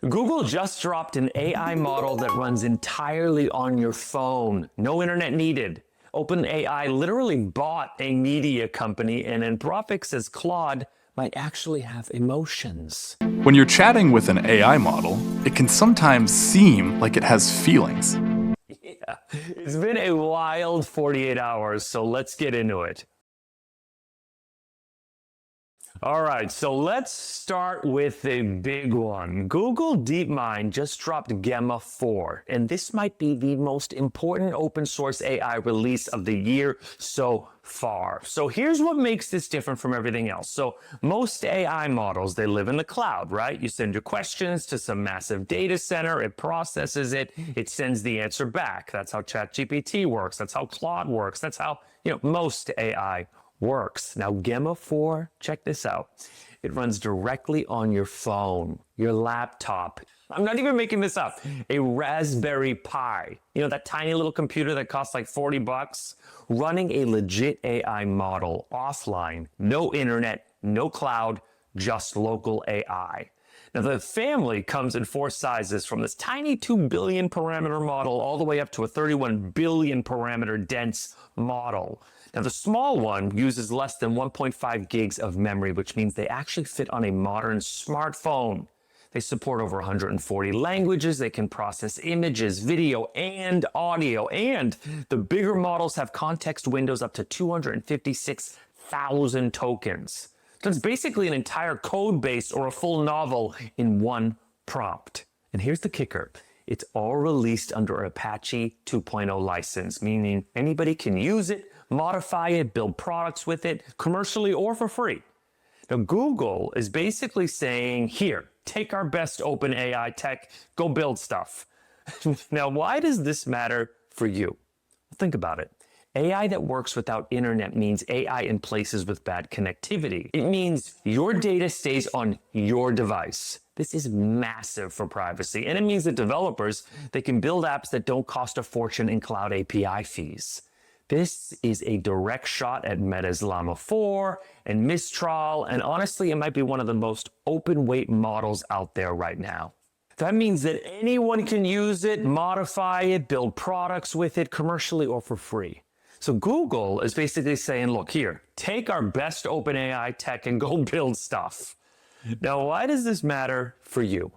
Google just dropped an AI model that runs entirely on your phone. No internet needed. OpenAI literally bought a media company, and Anthropic says Claude might actually have emotions. When you're chatting with an AI model, it can sometimes seem like it has feelings. Yeah, it's been a wild 48 hours, so let's get into it. All right, so let's start with the big one. Google DeepMind just dropped Gemma 4, and this might be the most important open source AI release of the year so far. So here's what makes this different from everything else. So most AI models, they live in the cloud, right? You send your questions to some massive data center, it processes it, it sends the answer back. That's how ChatGPT works. That's how Claude works. That's how, most AI works. Now, Gemma 4, check this out. It runs directly on your phone, your laptop. I'm not even making this up. A Raspberry Pi, that tiny little computer that costs like 40 bucks, running a legit AI model offline, no internet, no cloud, just local AI. Now, the family comes in 4 sizes, from this tiny 2 billion parameter model all the way up to a 31 billion parameter dense model. Now, the small one uses less than 1.5 gigs of memory, which means they actually fit on a modern smartphone. They support over 140 languages. They can process images, video, and audio. And the bigger models have context windows up to 256,000 tokens. So it's basically an entire code base or a full novel in one prompt. And here's the kicker. It's all released under Apache 2.0 license, meaning anybody can use it, modify it, build products with it, commercially or for free. Now, Google is basically saying, here, take our best OpenAI tech, go build stuff. Now, why does this matter for you? Well, think about it. AI that works without internet means AI in places with bad connectivity. It means your data stays on your device. This is massive for privacy, and it means that developers, they can build apps that don't cost a fortune in cloud API fees. This is a direct shot at Meta's Llama 4 and Mistral, and honestly, it might be one of the most open weight models out there right now. That means that anyone can use it, modify it, build products with it commercially or for free. So Google is basically saying, look here, take our best OpenAI tech and go build stuff. Now, why does this matter for you?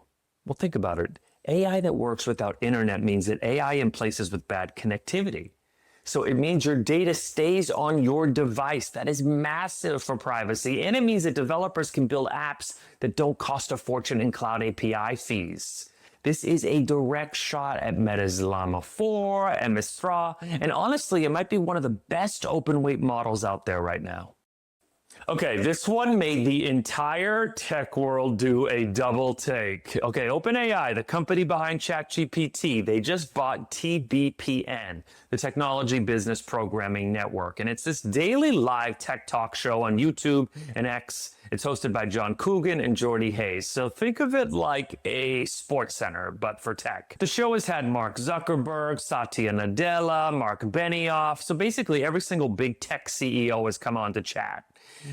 Well, think about it. AI that works without internet means that AI in places with bad connectivity. So it means your data stays on your device. That is massive for privacy. And it means that developers can build apps that don't cost a fortune in cloud API fees. This is a direct shot at Meta's Llama 4 and Mistral. And honestly, it might be one of the best open weight models out there right now. Okay, this one made the entire tech world do a double take. Okay, OpenAI, the company behind ChatGPT, they just bought TBPN, the Technology Business Programming Network. And it's this daily live tech talk show on YouTube and X. It's hosted by John Coogan and Jordy Hayes. So think of it like a sports center, but for tech. The show has had Mark Zuckerberg, Satya Nadella, Mark Benioff. So basically every single big tech CEO has come on to chat.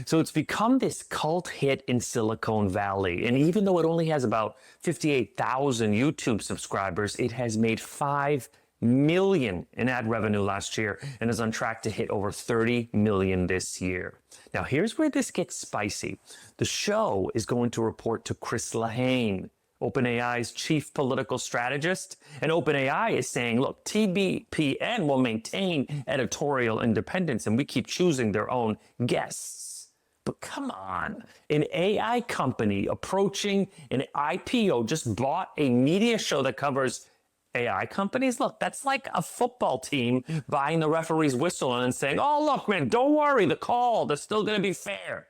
So it's become this cult hit in Silicon Valley. And even though it only has about 58,000 YouTube subscribers, it has made $5 million in ad revenue last year and is on track to hit over 30 million this year. Now, here's where this gets spicy. The show is going to report to Chris Lahane, OpenAI's chief political strategist. And OpenAI is saying, look, TBPN will maintain editorial independence and we keep choosing their own guests. But come on, an AI company approaching an IPO just bought a media show that covers AI companies. Look, that's like a football team buying the referee's whistle and then saying, oh, look, man, don't worry, the call, they're still going to be fair.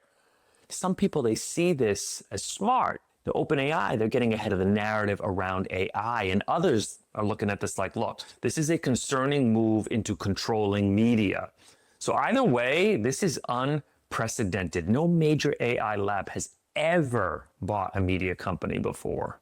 Some people, they see this as smart. The OpenAI, they're getting ahead of the narrative around AI, and others are looking at this like, look, this is a concerning move into controlling media. So either way, this is unprecedented. No major AI lab has ever bought a media company before.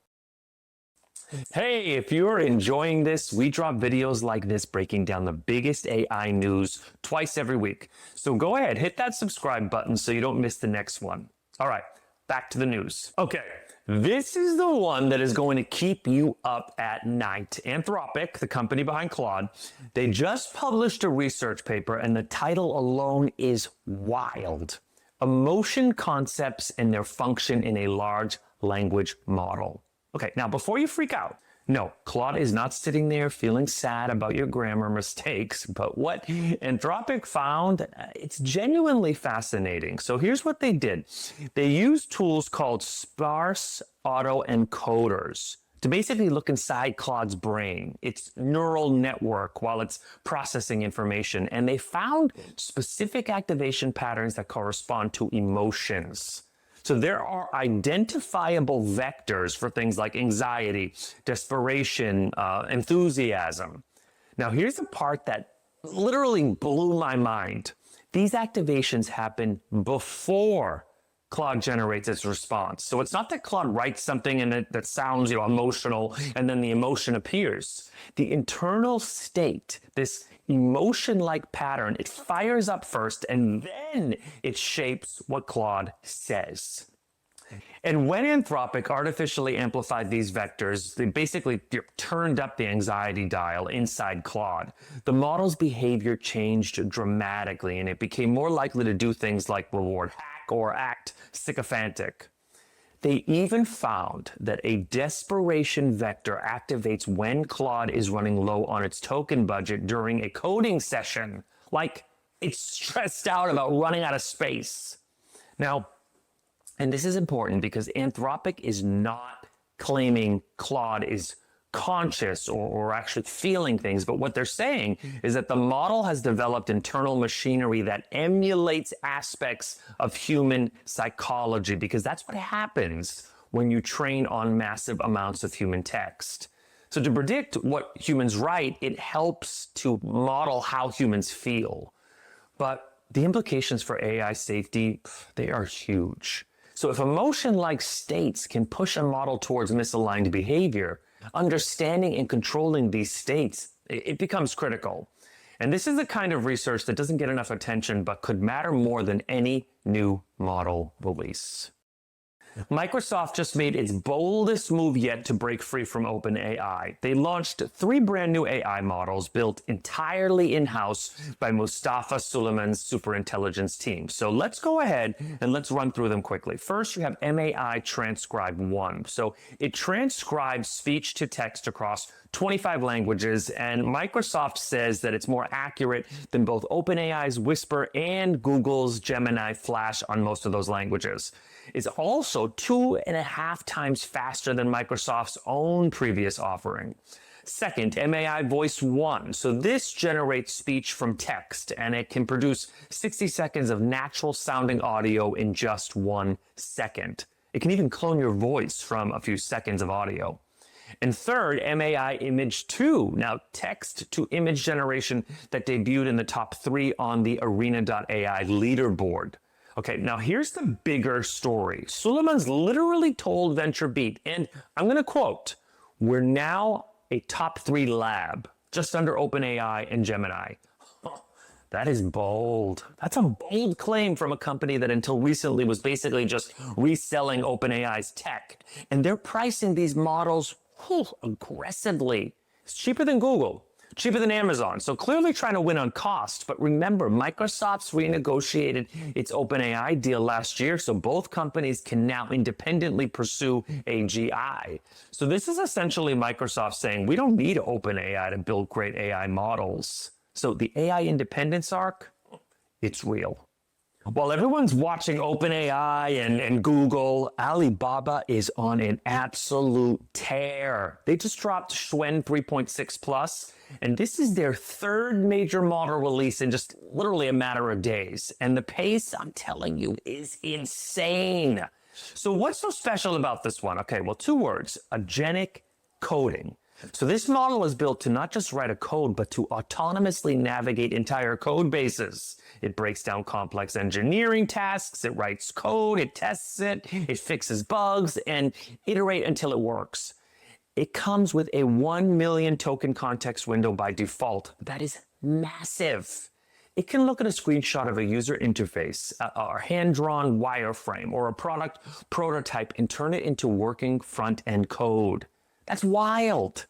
Hey, if you're enjoying this, we drop videos like this breaking down the biggest AI news twice every week. So go ahead, hit that subscribe button so you don't miss the next one. All right, back to the news. Okay, This is the one that is going to keep you up at night. Anthropic, the company behind Claude, they just published a research paper, and the title alone is wild. Emotion concepts and their function in a large language model. Okay, now before you freak out, no, Claude is not sitting there feeling sad about your grammar mistakes, but what Anthropic found, it's genuinely fascinating. So here's what they did. They used tools called sparse autoencoders to basically look inside Claude's brain, its neural network, while it's processing information. And they found specific activation patterns that correspond to emotions. So there are identifiable vectors for things like anxiety, desperation, enthusiasm. Now, here's the part that literally blew my mind. These activations happen before Claude generates its response. So it's not that Claude writes something and that sounds, emotional, and then the emotion appears. The internal state, this emotion-like pattern, it fires up first, and then it shapes what Claude says. And when Anthropic artificially amplified these vectors, they basically turned up the anxiety dial inside Claude. The model's behavior changed dramatically, and it became more likely to do things like reward hack or act sycophantic. They even found that a desperation vector activates when Claude is running low on its token budget during a coding session, like it's stressed out about running out of space. Now, and this is important because Anthropic is not claiming Claude is conscious or actually feeling things, but what they're saying is that the model has developed internal machinery that emulates aspects of human psychology, because that's what happens when you train on massive amounts of human text. So to predict what humans write, it helps to model how humans feel. But the implications for AI safety, they are huge. So if emotion-like states can push a model towards misaligned behavior, understanding and controlling these states, it becomes critical. And this is the kind of research that doesn't get enough attention but could matter more than any new model release. Microsoft just made its boldest move yet to break free from OpenAI. They launched 3 brand new AI models built entirely in-house by Mustafa Suleyman's superintelligence team. So let's go ahead and let's run through them quickly. First, you have MAI Transcribe 1. So it transcribes speech to text across 25 languages, and Microsoft says that it's more accurate than both OpenAI's Whisper and Google's Gemini Flash on most of those languages. It's also 2.5 times faster than Microsoft's own previous offering. Second, MAI Voice 1. So this generates speech from text, and it can produce 60 seconds of natural sounding audio in just 1 second. It can even clone your voice from a few seconds of audio. And third, MAI Image 2, now text to image generation that debuted in the top 3 on the Arena.ai leaderboard. Okay, now here's the bigger story. Suleyman's literally told VentureBeat, and I'm going to quote, "We're now a top 3 lab, just under OpenAI and Gemini." That is bold. That's a bold claim from a company that until recently was basically just reselling OpenAI's tech. And they're pricing these models aggressively. It's cheaper than Google, cheaper than Amazon. So clearly trying to win on cost. But remember, Microsoft's renegotiated its OpenAI deal last year, so both companies can now independently pursue AGI. So this is essentially Microsoft saying, we don't need OpenAI to build great AI models. So the AI independence arc, it's real. While everyone's watching OpenAI and Google, Alibaba is on an absolute tear. They just dropped Schwen 3.6 Plus, and this is their 3rd major model release in just literally a matter of days. And the pace, I'm telling you, is insane. So what's so special about this one? Okay, well, 2 words, agentic coding. So this model is built to not just write a code, but to autonomously navigate entire code bases. It breaks down complex engineering tasks, it writes code, it tests it, it fixes bugs, and iterate until it works. It comes with a 1 million token context window by default. That is massive. It can look at a screenshot of a user interface, a hand-drawn wireframe, or a product prototype and turn it into working front-end code. That's wild.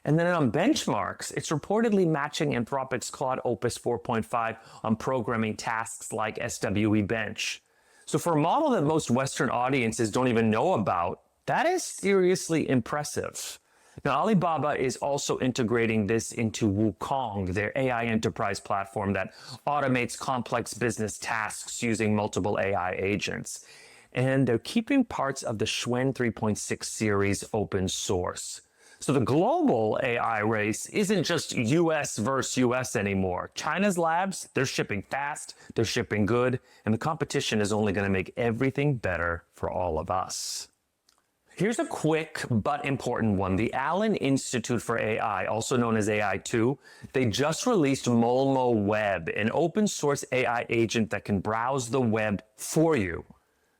And then on benchmarks, it's reportedly matching Anthropic's Claude Opus 4.5 on programming tasks like SWE Bench. So for a model that most Western audiences don't even know about, that is seriously impressive. Now, Alibaba is also integrating this into Wukong, their AI enterprise platform that automates complex business tasks using multiple AI agents. And they're keeping parts of the Schwen 3.6 series open source. So the global AI race isn't just US versus US anymore. China's labs, they're shipping fast, they're shipping good, and the competition is only going to make everything better for all of us. Here's a quick but important one. The Allen Institute for AI, also known as AI2, they just released MolmoWeb, an open source AI agent that can browse the web for you.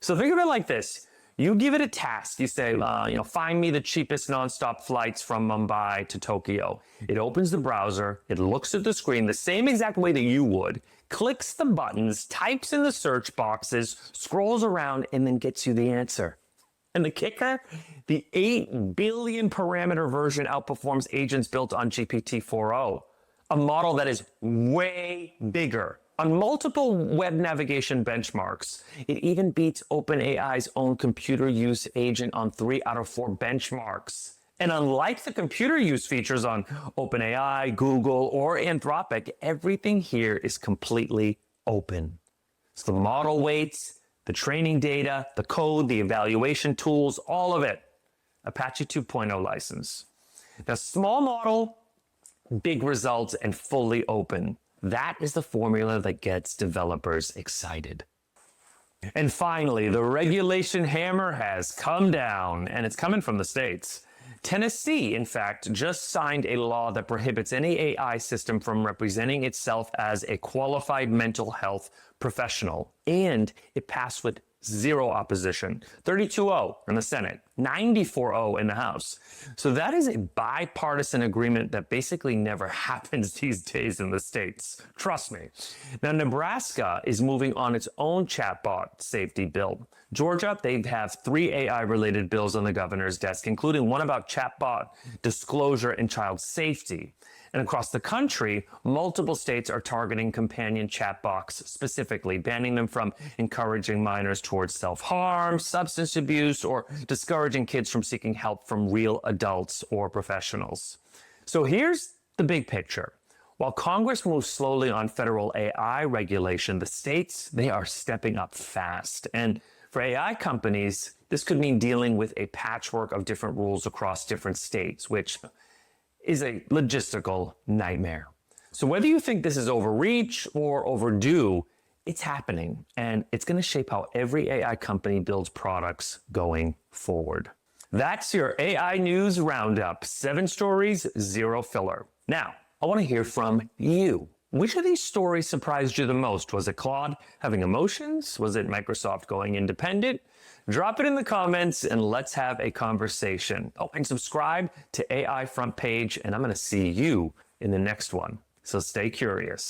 So think of it like this. You give it a task. You say, find me the cheapest nonstop flights from Mumbai to Tokyo. It opens the browser. It looks at the screen the same exact way that you would, clicks the buttons, types in the search boxes, scrolls around, and then gets you the answer. And the kicker, the 8 billion parameter version outperforms agents built on GPT-4o, a model that is way bigger. On multiple web navigation benchmarks, it even beats OpenAI's own computer use agent on 3 out of 4 benchmarks. And unlike the computer use features on OpenAI, Google, or Anthropic, everything here is completely open. So the model weights, the training data, the code, the evaluation tools, all of it. Apache 2.0 license. Now, small model, big results, and fully open. That is the formula that gets developers excited. And finally, the regulation hammer has come down, and it's coming from the States. Tennessee, in fact, just signed a law that prohibits any AI system from representing itself as a qualified mental health professional. And it passed with 0 opposition, 32-0 in the Senate, 94-0 in the House. So that is a bipartisan agreement that basically never happens these days in the States. Trust me. Now, Nebraska is moving on its own chatbot safety bill. Georgia, they have 3 AI-related bills on the governor's desk, including one about chatbot disclosure and child safety. And across the country, multiple states are targeting companion chatbots specifically, banning them from encouraging minors towards self-harm, substance abuse, or discouraging kids from seeking help from real adults or professionals. So here's the big picture. While Congress moves slowly on federal AI regulation, the states, they are stepping up fast. And for AI companies, this could mean dealing with a patchwork of different rules across different states, which is a logistical nightmare. So whether you think this is overreach or overdue, it's happening, and it's going to shape how every AI company builds products going forward. That's your AI news roundup. 7 stories, 0 filler. Now, I want to hear from you. Which of these stories surprised you the most? Was it Claude having emotions? Was it Microsoft going independent? Drop it in the comments and let's have a conversation. Oh, and subscribe to AI Front Page, and I'm going to see you in the next one. So stay curious.